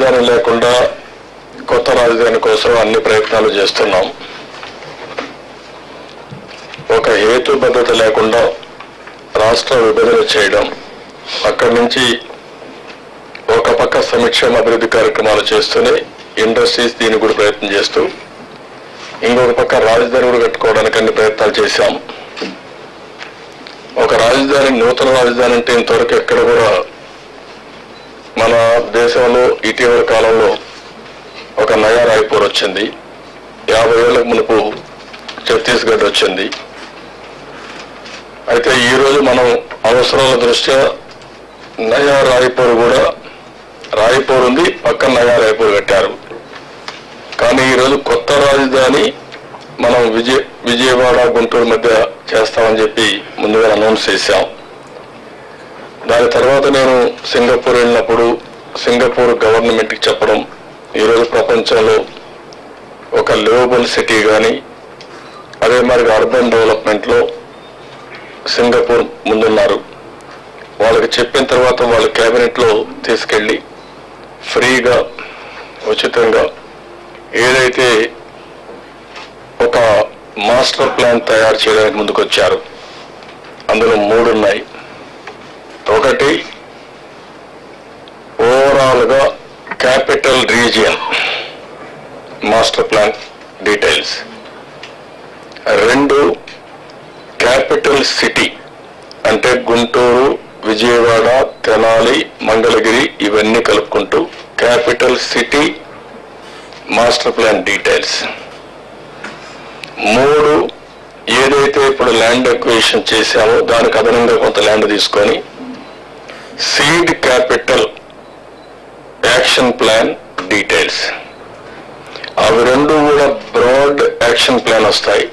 రాజధాని లేకుండా కొత్త రాజధాని కోసం అన్ని ప్రయత్నాలు చేస్తున్నాం. ఒక హేతుబద్ధత లేకుండా రాష్ట్ర విభజన చేయడం, అక్కడి నుంచి ఒక పక్క సంక్షేమ అభివృద్ధి కార్యక్రమాలు చేస్తూనే ఇండస్ట్రీస్ దీన్ని కూడా ప్రయత్నం చేస్తూ ఇంకొక పక్క రాజధాని కూడా కట్టుకోవడానికి అన్ని ప్రయత్నాలు చేశాం. ఒక రాజధాని, నూతన రాజధాని అంటే ఇంతవరకు ఎక్కడ కూడా మన దేశంలో ఇటీవల కాలంలో ఒక నయా రాయ్పూర్ వచ్చింది, 50 ఏళ్లకు మునుపు ఛత్తీస్గఢ్ వచ్చింది. అయితే ఈరోజు మనం అవసరాల దృష్ట్యా నయా రాయ్పూర్ కూడా, రాయ్పూర్ ఉంది, పక్కన నయా రాయ్పూర్ కట్టారు. కానీ ఈరోజు కొత్త రాజధాని మనం విజయవాడ గుంటూరు మధ్య చేస్తామని చెప్పి ముందుగా అనౌన్స్ చేశాం. దాని తర్వాత నేను సింగపూర్ వెళ్ళినప్పుడు సింగపూర్ గవర్నమెంట్కి చెప్పడం, ఈరోజు ప్రపంచంలో ఒక లివబుల్ సిటీ కానీ అదే మరి అర్బన్ డెవలప్మెంట్లో సింగపూర్ ముందున్నారు. వాళ్ళకి చెప్పిన తర్వాత వాళ్ళ క్యాబినెట్లో తీసుకెళ్ళి ఫ్రీగా ఉచితంగా ఏదైతే ఒక మాస్టర్ ప్లాన్ తయారు చేయడానికి ముందుకొచ్చారు. అందులో 3 ఉన్నాయి. ఒకటి ఓవరాల్గా capital region master plan details, 2 capital city అంటే గుంటూరు, విజయవాడ, తెనాలి, మంగళగిరి ఇవన్నీ కలుపుకుంటూ capital city master plan details. 3 ఏదైతే ఇప్పుడు ల్యాండ్ అక్విజిషన్ చేశామో దానికి అదనంగా కొంత ల్యాండ్ తీసుకొని seed capital action plan details. అవి 2 కూడా బ్రాడ్ యాక్షన్ ప్లాన్ వస్తాయి.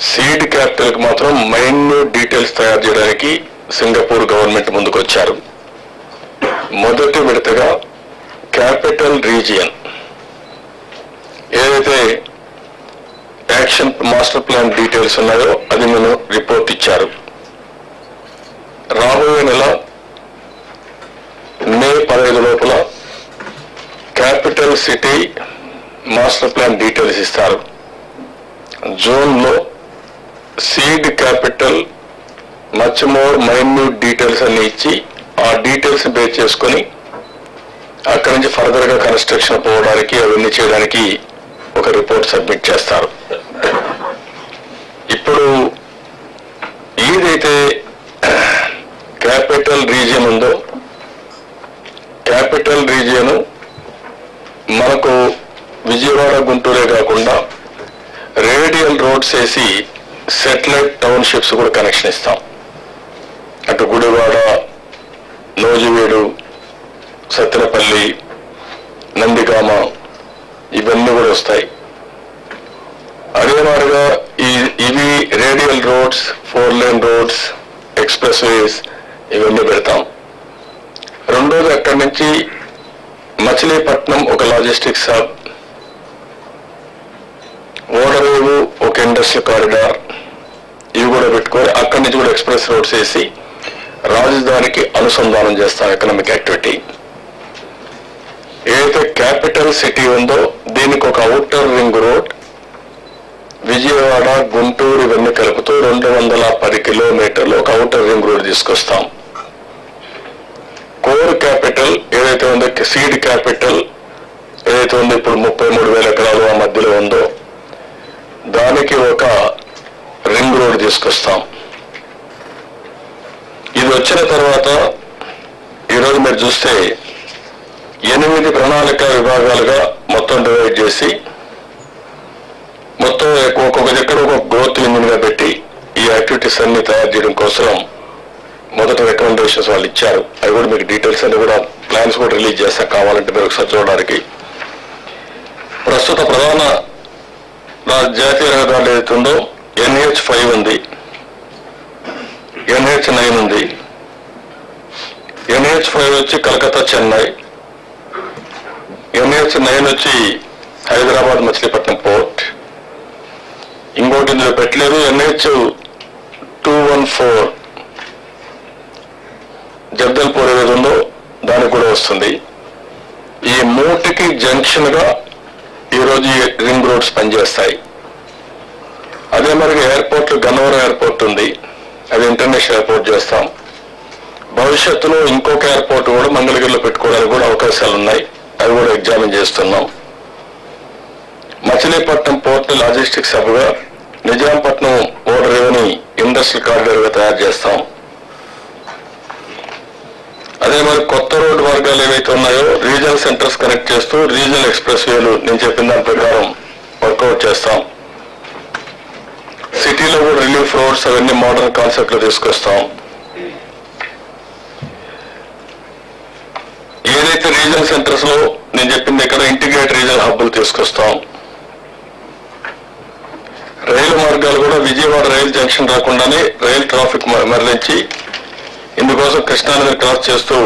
సీడ్ క్యాపిటల్కి మాత్రం మైన్యూట్ డీటెయిల్స్ తయారు చేయడానికి సింగపూర్ గవర్నమెంట్ ముందుకు వచ్చారు. మొదటి విడతగా క్యాపిటల్ రీజియన్ ఏదైతే యాక్షన్ మాస్టర్ ప్లాన్ డీటెయిల్స్ ఉన్నాయో అది నేను రిపోర్ట్ ఇచ్చారు. రాబోయే నెల మే 15 లోపల capital city master plan details ఇస్తారు. జూన్లో seed capital much more minute details అన్ని ఇచ్చి ఆ డీటెయిల్స్ బేస్ చేసుకొని అక్కడి నుంచి ఫర్దర్గా కన్స్ట్రక్షన్ పోవడానికి అవన్నీ చేయడానికి ఒక రిపోర్ట్ సబ్మిట్ చేస్తారు. ఇప్పుడు ఏదైతే క్యాపిటల్ రీజియన్ ఉందో, క్యాపిటల్ రీజియన్ మనకు విజయవాడ గుంటూరే కాకుండా రేడియల్ రోడ్స్ వేసి సెటిలైట్ టౌన్షిప్స్ కూడా కనెక్షన్ ఇస్తాం. అటు గుడివాడ, నోజివీడు, సత్తెనపల్లి, నందిగామ ఇవన్నీ కూడా వస్తాయి. అదే మాదిరిగా ఇవి radial roads, 4 lane roads, express వేస్ ఇవన్నీ పెడతాం. రెండోది అక్కడి నుంచి మచిలీపట్నం ఒక లాజిస్టిక్స్ హబ్, ఓడరేవు ఒక ఇండస్ట్రియల్ కారిడార్ ఇవి కూడా పెట్టుకొని అక్కడి నుంచి కూడా ఎక్స్ప్రెస్ రోడ్స్ వేసి రాజధానికి అనుసంధానం చేస్తాం ఎకనామిక్ యాక్టివిటీ. ఏదైతే క్యాపిటల్ సిటీ ఉందో దీనికి ఒక outer ring road Vijayawada, Guntur ఇవన్నీ కలుపుతూ 210 కిలోమీటర్లు ఒక అవుటర్ రింగ్ రోడ్ తీసుకొస్తాం. కోర్ క్యాపిటల్ ఏదైతే ఉందో, సీడ్ క్యాపిటల్ ఏదైతే ఉందో ఇప్పుడు 33,000 ఎకరాలు ఆ మధ్యలో ఉందో దానికి ఒక రింగ్ రోడ్ తీసుకొస్తాం. ఇది వచ్చిన తర్వాత ఈరోజు మీరు చూస్తే 8 ప్రణాళిక విభాగాలుగా మొత్తం డివైడ్ చేసి మొత్తం ఒక్కొక్క దగ్గర ఒక గ్రోత్ లిమిట్గా పెట్టి ఈ యాక్టివిటీస్ అన్ని తయారు చేయడం కోసం మొదట రికమెండేషన్స్ వాళ్ళు ఇచ్చారు. అవి కూడా మీకు డీటెయిల్స్ అన్ని కూడా ప్లాన్స్ కూడా రిలీజ్ చేస్తాం, కావాలంటే మీరు ఒకసారి చూడడానికి. ప్రస్తుత ప్రధాన జాతీయ రహదారులు ఏదైతుందో NH5 ఉంది, NH9 ఉంది. NH5 వచ్చి కలకత్తా, చెన్నై. NH9 వచ్చి హైదరాబాద్, మచిలీపట్నం పోర్ట్. ఇంకోటి ఇందులో పెట్టలేదు, NH214 జగదల్పూర్ ఏదైతే ఉందో దానికి కూడా వస్తుంది. ఈ మూటికి జంక్షన్ గా ఈరోజు ఈ రింగ్ రోడ్స్ పనిచేస్తాయి. అదే మరి ఎయిర్పోర్ట్, గన్నవరం ఎయిర్పోర్ట్ ఉంది, అది ఇంటర్నేషనల్ ఎయిర్పోర్ట్ చేస్తాం. భవిష్యత్తులో ఇంకొక ఎయిర్పోర్ట్ కూడా మంగళగిరిలో పెట్టుకోవడానికి కూడా అవకాశాలు ఉన్నాయి, అవి కూడా ఎగ్జామిన్ చేస్తున్నాం. మచిలీపట్నం పోర్ట్ లాజిస్టిక్స్ హబ్గా, నిజాంపట్నం ఓడర్ రేవుని ఇండస్ట్రియల్ కారిడార్గా తయారు చేస్తాం. అదే మరి కొత్త రోడ్డు మార్గాలు ఏవైతే ఉన్నాయో రీజనల్ సెంటర్స్ కనెక్ట్ చేస్తూ రీజనల్ ఎక్స్ప్రెస్ వేలు నేను చెప్పిన దాని ప్రకారం వర్కౌట్ చేస్తాం. సిటీలో కూడా రిలీఫ్ రోడ్స్ అవన్నీ మోడర్న్ కాన్సెప్ట్ లో తీసుకొస్తాం. ఏదైతే రీజనల్ సెంటర్స్ లో నేను చెప్పింది ఇక్కడ ఇంటిగ్రేటెడ్ రీజనల్ హబ్బులు తీసుకొస్తాం. రైలు మార్గాలు కూడా విజయవాడ రైలు జంక్షన్ రాకుండానే రైలు ట్రాఫిక్ మరలించి ఇందుకోసం కృష్ణానదిని క్రాస్ చేస్తూ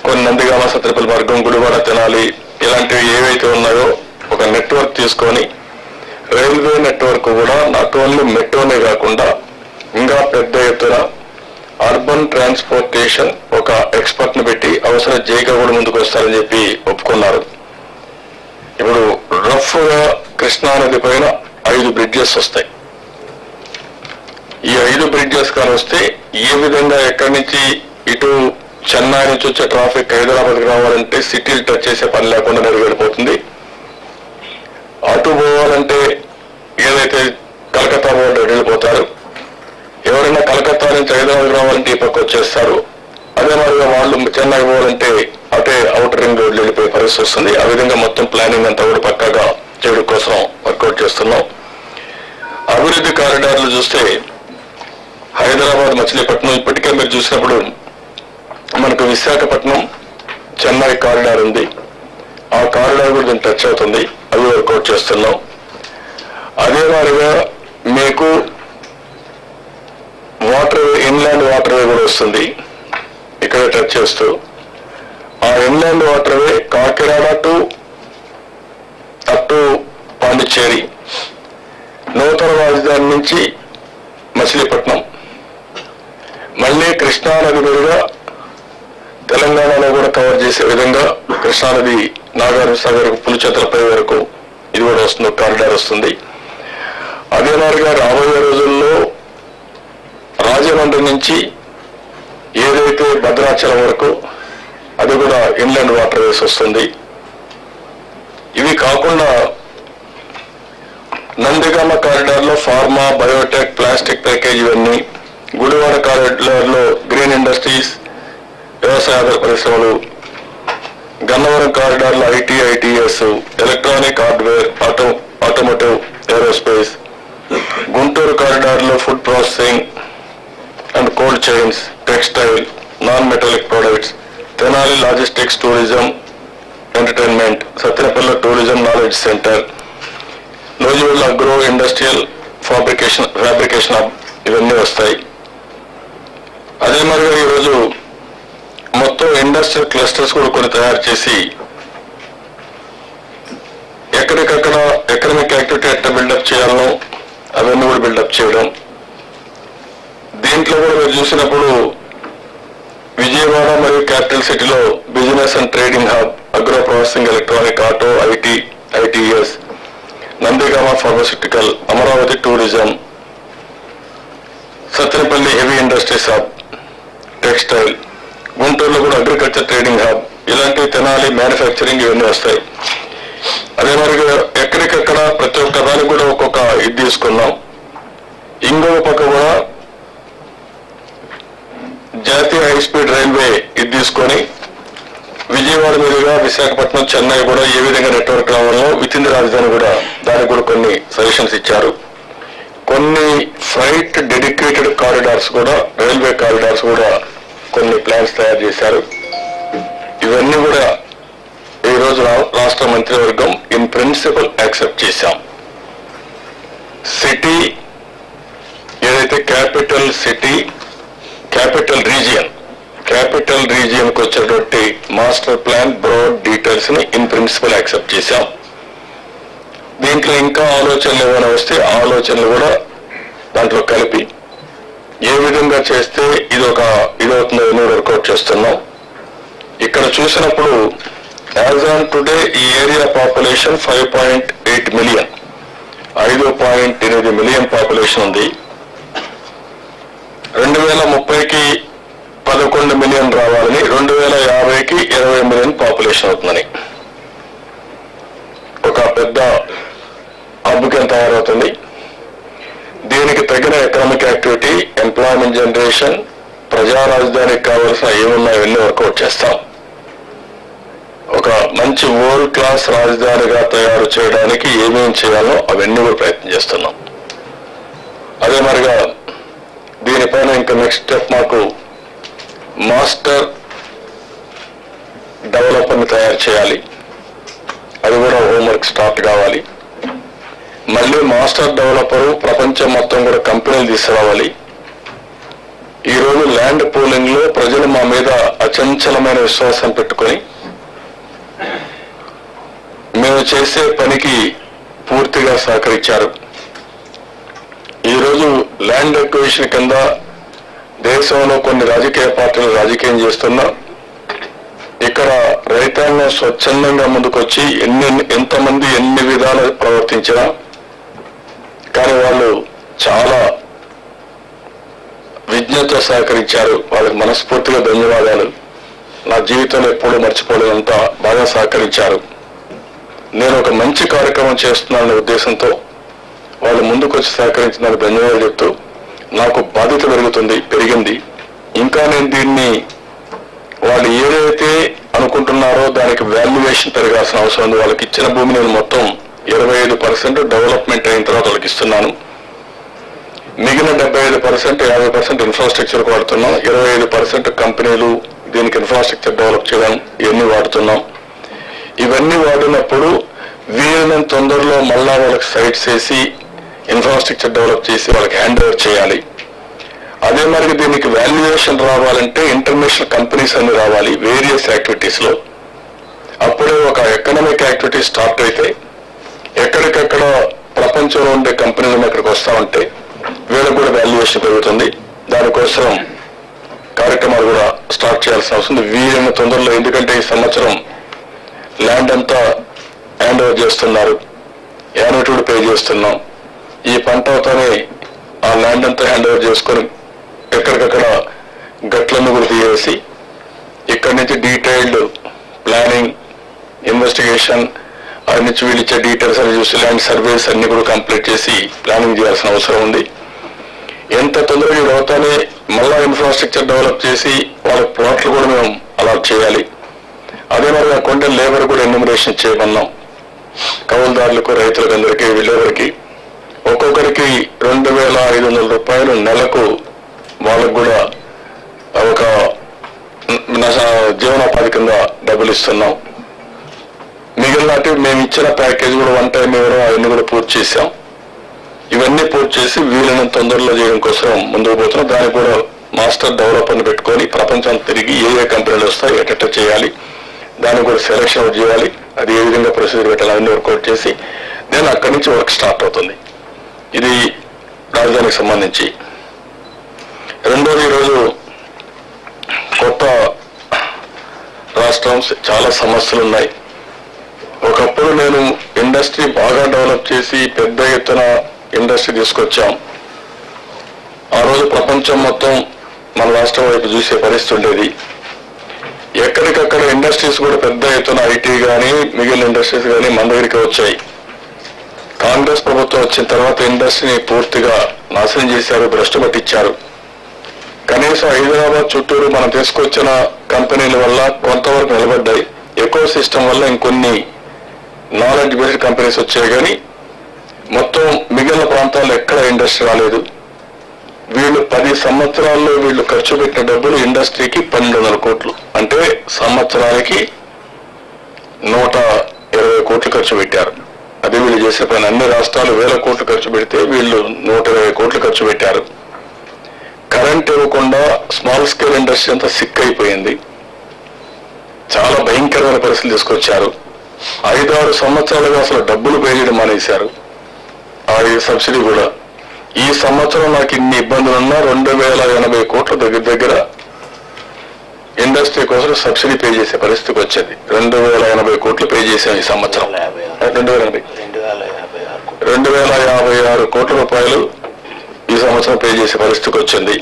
కొన్ని నందిగామ, సత్రపల్లి మార్గం, గుడివాడ, తెనాలి ఇలాంటివి ఏవైతే ఉన్నాయో ఒక నెట్వర్క్ తీసుకొని రైల్వే నెట్వర్క్ కూడా నాట్ ఓన్లీ మెట్రోనే కాకుండా ఇంకా పెద్ద ఎత్తున అర్బన్ ట్రాన్స్పోర్టేషన్ ఒక ఎక్స్పర్ట్ ని పెట్టి అవసరం జేగా కూడా ముందుకు వస్తారని చెప్పి ఒప్పుకున్నారు. ఇప్పుడు రఫ్ గా కృష్ణానది పైన 5 బ్రిడ్జెస్ వస్తాయి. ఈ 5 బ్రిడ్జెస్ కానీ వస్తే ఏ విధంగా ఎక్కడి నుంచి ఇటు చెన్నై నుంచి వచ్చే ట్రాఫిక్ హైదరాబాద్కి రావాలంటే సిటీలు టచ్ చేసే పని లేకుండా నెరవేరిపోతుంది. అటు పోవాలంటే ఏదైతే కలకత్తా రోడ్డు వెళ్ళిపోతారు, ఎవరైనా కలకత్తా నుంచి హైదరాబాద్ రావాలంటే ఈ పక్క వచ్చేస్తారు. అదే మాదిరిగా వాళ్ళు చెన్నై పోవాలంటే అటే అవుటర్ రింగ్ రోడ్లు వెళ్ళిపోయే పరిస్థితి వస్తుంది. ఆ విధంగా మొత్తం ప్లానింగ్ అంతా కూడా పక్కాగా చేయడం కోసం వర్కౌట్ చేస్తున్నాం. అభివృద్ధి కారిడార్లు చూస్తే హైదరాబాద్, మచిలీపట్నం ఇప్పటికే మీరు చూసినప్పుడు మనకు విశాఖపట్నం చెన్నై కారిడార్ ఉంది, ఆ కారిడార్ కూడా దీన్ని టచ్ అవుతుంది, అవి వర్కౌట్ చేస్తున్నాం. అదే మాదిరిగా మీకు ఇన్లాండ్ వాటర్ వే కూడా వస్తుంది, ఇక్కడ టచ్ చేస్తూ ఆ inland water way Kakinada to up to Pondicherry, నూతన రాజధాని నుంచి మచిలీపట్నం, మళ్ళీ కృష్ణానది మీదుగా తెలంగాణలో కూడా కవర్ చేసే విధంగా కృష్ణానది నాగార్జున సాగర్, పులిచెత్రపై వరకు ఇది కూడా వస్తుంది, కారిడార్ వస్తుంది. అదే మాదిరిగా రాబోయే రోజుల్లో రాజమండ్రి నుంచి ఏదైతే భద్రాచలం వరకు అది కూడా ఇన్లాండ్ వాటర్ వేస్ వస్తుంది. ఇవి కాకుండా నందిగామ కారిడార్ లో ఫార్మా, బయోటెక్, ప్లాస్టిక్ ప్యాకేజ్ ఇవన్నీ, గుడివాడ కారిడార్ లో గ్రీన్ ఇండస్ట్రీస్, వ్యవసాయ పరిశ్రమలు, గన్నవరం కారిడార్ లో IT, ITS, electronic, hardware, automotive, aerospace, Guntur corridor లో food processing and cold chains, textile, non metallic products, Tenali logistics, tourism, entertainment, Sattenapalli tourism knowledge centre, Nuzvid agro industrial fabrication hub ఇవన్నీ వస్తాయి. అదే మాదిరిగా ఈరోజు మొత్తం ఇండస్ట్రియల్ క్లస్టర్స్ కూడా కొన్ని తయారు చేసి ఎక్కడికక్కడ ఎకనామిక్ యాక్టివిటీ ఎట్లా బిల్డప్ చేయాలనో అవన్నీ కూడా బిల్డప్ చేయడం. దీంట్లో కూడా మీరు చూసినప్పుడు విజయవాడ మరియు క్యాపిటల్ సిటీలో business and trading hub, agro processing, electronic, auto, IT, ITS, Nandigama pharmaceutical, Amaravati tourism, Sattenapalli heavy industries hub, textile, గుంటూరులో కూడా అగ్రికల్చర్ ట్రేడింగ్ హబ్, ఇలాంటి తెనాలి మ్యానుఫ్యాక్చరింగ్ ఇవన్నీ వస్తాయి. అదే మరి ఎక్కడికక్కడ ప్రతి ఒక్క దానికి కూడా ఒక్కొక్క ఇది తీసుకున్నాం. ఇంకొక పక్క కూడా జాతీయ హై స్పీడ్ రైల్వే ఇది తీసుకొని విజయవాడ మీదుగా విశాఖపట్నం, చెన్నై కూడా ఏ విధంగా నెట్వర్క్ రావాలో విత్ ఇన్ ది రాజధాని కూడా దానికి కూడా కొన్ని సజెషన్స్ ఇచ్చారు. కొన్ని ఫ్రైట్ డెడికేటెడ్ కారిడార్స్ కూడా, రైల్వే కారిడార్స్ కూడా కొన్ని ప్లాన్స్ తయారు చేశారు. ఇవన్నీ కూడా ఈరోజు రాష్ట్ర మంత్రివర్గం ఇన్ ప్రిన్సిపల్ యాక్సెప్ట్ చేశాం. సిటీ ఏదైతే క్యాపిటల్ సిటీ, క్యాపిటల్ రీజియన్ కు వచ్చేటువంటి మాస్టర్ ప్లాన్ బ్రాడ్ డీటెయిల్స్ ని ఇన్ ప్రిన్సిపల్ యాక్సెప్ట్ చేశాం. దీంట్లో ఇంకా ఆలోచనలు ఏమైనా వస్తే ఆలోచనలు కూడా దాంట్లో కలిపి ఏ విధంగా చేస్తే ఇదవుతుందో వర్కౌట్ చేస్తున్నాం. ఇక్కడ చూసినప్పుడు యాజ్ ఆన్ టుడే ఈ area population 5.8 million, 5.8 million population ఉంది. 2030కి 11 మిలియన్ రావాలని, 2050కి 20 మిలియన్ పాపులేషన్ అవుతుందని ఒక పెద్ద హబ్గా తయారవుతుంది. దీనికి తగిన ఎకనామిక్ యాక్టివిటీ, ఎంప్లాయ్మెంట్ జనరేషన్, ప్రజా రాజధానికి కావాల్సిన ఏమున్నాయో ఇవన్నీ వర్కౌట్ చేస్తాం. ఒక మంచి వరల్డ్ క్లాస్ రాజధానిగా తయారు చేయడానికి ఏమేమి చేయాలో అవన్నీ కూడా ప్రయత్నం చేస్తున్నాం. అదే మరిగా దీనిపైన ఇంకా నెక్స్ట్ స్టెప్ మాకు మాస్టర్ డెవలపర్ని తయారు చేయాలి. అది కూడా హోంవర్క్ స్టార్ట్ కావాలి. మళ్ళీ మాస్టర్ డెవలపరు ప్రపంచం మొత్తం కూడా కంపెనీలు తీసుకురావాలి. ఈరోజు ల్యాండ్ పూలింగ్ లో ప్రజలు మా మీద అచంచలమైన విశ్వాసం పెట్టుకొని మేము చేసే పనికి పూర్తిగా సహకరించారు. ఈరోజు ల్యాండ్ అక్విజిషన్ కింద దేశంలో కొన్ని రాజకీయ పార్టీలు రాజకీయం చేస్తున్నా, ఇక్కడ రైతాంగం స్వచ్ఛందంగా ముందుకొచ్చి ఎంతమంది ఎన్ని విధాలు ప్రవర్తించినా కానీ వాళ్ళు చాలా విజ్ఞత సహకరించారు. వాళ్ళకి మనస్ఫూర్తిగా ధన్యవాదాలు. నా జీవితంలో ఎప్పుడూ మర్చిపోలేనంత బాగా సహకరించారు. నేను ఒక మంచి కార్యక్రమం చేస్తున్నాననే ఉద్దేశంతో వాళ్ళు ముందుకు వచ్చి సహకరించినందుకు ధన్యవాదాలు చెప్తూ, నాకు బాధ్యత పెరిగింది. ఇంకా నేను దీన్ని వాళ్ళు ఏదైతే అనుకుంటున్నారో దానికి వాల్యుయేషన్ పెరగాల్సిన అవసరం ఉంది. వాళ్ళకి ఇచ్చిన భూమి నేను మొత్తం 25% డెవలప్మెంట్ అయిన తర్వాత వాళ్ళకి ఇస్తున్నాను. మిగిలిన 75%, 50% ఇన్ఫ్రాస్ట్రక్చర్ వాడుతున్నాం. 25% కంపెనీలు దీనికి ఇన్ఫ్రాస్ట్రక్చర్ డెవలప్ చేయడం ఇవన్నీ వాడుతున్నాం. ఇవన్నీ వాడినప్పుడు వీలైనంత తొందరలో మళ్ళా వాళ్ళకి సైట్స్ వేసి ఇన్ఫ్రాస్ట్రక్చర్ డెవలప్ చేసి వాళ్ళకి హ్యాండ్ ఓవర్ చేయాలి. అదే మరి దీనికి వాల్యుయేషన్ రావాలంటే ఇంటర్నేషనల్ కంపెనీస్ అన్ని రావాలి వేరియస్ యాక్టివిటీస్ లో. అప్పుడే ఒక ఎకనామిక్ యాక్టివిటీ స్టార్ట్ అయితే ఎక్కడికక్కడ ప్రపంచంలో ఉండే కంపెనీలు ఇక్కడికి వస్తా ఉంటే వీళ్ళకి కూడా వాల్యుయేషన్ పెరుగుతుంది. దానికోసం కార్యక్రమాలు కూడా స్టార్ట్ చేయాల్సిన అవసరం ఉంది వీలైన తొందరలో. ఎందుకంటే ఈ సంవత్సరం ల్యాండ్ అంతా హ్యాండ్ ఓవర్ చేస్తున్నారు, యాన్యుటీ పే చేస్తున్నాం. ఈ పంట అవుతానే ఆ ల్యాండ్ అంతా హ్యాండ్ ఓవర్ చేసుకొని ఎక్కడికక్కడ గట్లన్నీ కూడా తీసేసి ఇక్కడి నుంచి డీటెయిల్డ్ ప్లానింగ్, ఇన్వెస్టిగేషన్, అది నుంచి వీళ్ళు ఇచ్చే డీటెయిల్స్ అని చూసి ల్యాండ్ సర్వేస్ అన్ని కూడా కంప్లీట్ చేసి ప్లానింగ్ చేయాల్సిన అవసరం ఉంది. ఎంత తొందరగా ఇది అవుతానే మళ్ళా ఇన్ఫ్రాస్ట్రక్చర్ డెవలప్ చేసి వాళ్ళ ప్లాట్లు కూడా మేము అలాట్ చేయాలి. అదే మరి కొండ లేబర్ కూడా ఎన్యూమరేషన్ చేయమన్నాం. కౌలుదారులకు, రైతులకు అందరికీ వీళ్ళెవరికి ఒక్కొక్కరికి 2,500 రూపాయలు నెలకు వాళ్ళకు కూడా ఒక జీవనోపాధి కింద డబ్బులు ఇస్తున్నాం. మిగిలినట్టు మేము ఇచ్చిన ప్యాకేజ్ కూడా వన్ టైం ఇవ్వడం అవన్నీ కూడా పూర్తి చేశాం. ఇవన్నీ పూర్తి చేసి వీలైనంత తొందరలో చేయడం కోసం ముందుకు పోతున్నాం. దానికి కూడా మాస్టర్ డెవలపర్ని పెట్టుకొని ప్రపంచం తిరిగి ఏ కంపెనీలు వస్తాయి ఎట్ట చేయాలి, దానికి కూడా సెలక్షన్ అవుట్ చేయాలి, అది ఏ విధంగా ప్రొసీజర్ పెట్టాలి అవన్నీ వర్కౌట్ చేసి నేను అక్కడి నుంచి వర్క్ స్టార్ట్ అవుతుంది. ఇది రాజధానికి సంబంధించి. రెండోది, ఈరోజు కొత్త రాష్ట్రం చాలా సమస్యలు ఉన్నాయి. ఒకప్పుడు నేను ఇండస్ట్రీ బాగా డెవలప్ చేసి పెద్ద ఎత్తున ఇండస్ట్రీ తీసుకొచ్చాం. ఆ రోజు ప్రపంచం మొత్తం మన రాష్ట్రం వైపు చూసే పరిస్థితి ఉండేది. ఎక్కడికక్కడ ఇండస్ట్రీస్ కూడా పెద్ద ఎత్తున ఐటీ కానీ మిగిలిన ఇండస్ట్రీస్ కానీ మన దగ్గరికి వచ్చాయి. కాంగ్రెస్ ప్రభుత్వం వచ్చిన తర్వాత ఇండస్ట్రీని పూర్తిగా నాశనం చేశారు, భ్రష్టు పట్టించారు. కనీసం హైదరాబాద్ చుట్టూరు మనం తీసుకొచ్చిన కంపెనీల వల్ల కొంతవరకు నిలబడ్డాయి. ఎకో సిస్టమ్ వల్ల ఇంకొన్ని నాలెడ్జ్ బేస్డ్ కంపెనీస్ వచ్చాయి, కానీ మొత్తం మిగిలిన ప్రాంతాల్లో ఎక్కడ ఇండస్ట్రీ రాలేదు. వీళ్ళు 10 సంవత్సరాల్లో వీళ్ళు ఖర్చు పెట్టిన డబ్బులు ఇండస్ట్రీకి 1,200 కోట్లు, అంటే సంవత్సరానికి 120 కోట్లు ఖర్చు పెట్టారు. అది వీళ్ళు చేసే పని. అన్ని రాష్ట్రాలు 1000 కోట్లు ఖర్చు పెడితే వీళ్ళు 120 కోట్లు ఖర్చు పెట్టారు. కరెంట్ ఇవ్వకుండా స్మాల్ స్కేల్ ఇండస్ట్రీ అంతా సిక్ అయిపోయింది. చాలా భయంకరమైన పరిస్థితులు తీసుకొచ్చారు. 5-6 సంవత్సరాలుగా అసలు డబ్బులు పే చేయడం మానేశారు. ఆ సబ్సిడీ కూడా. ఈ సంవత్సరం నాకు ఇన్ని ఇబ్బందులున్నా 2,080 కోట్ల దగ్గర ఇండస్ట్రీ కోసం సబ్సిడీ పే చేసే పరిస్థితికి వచ్చింది. 2080 కోట్లు పే చేసాం ఈ సంవత్సరం. 2056 కోట్ల రూపాయలు ఈ సంవత్సరం పే చేసే పరిస్థితికి వచ్చింది.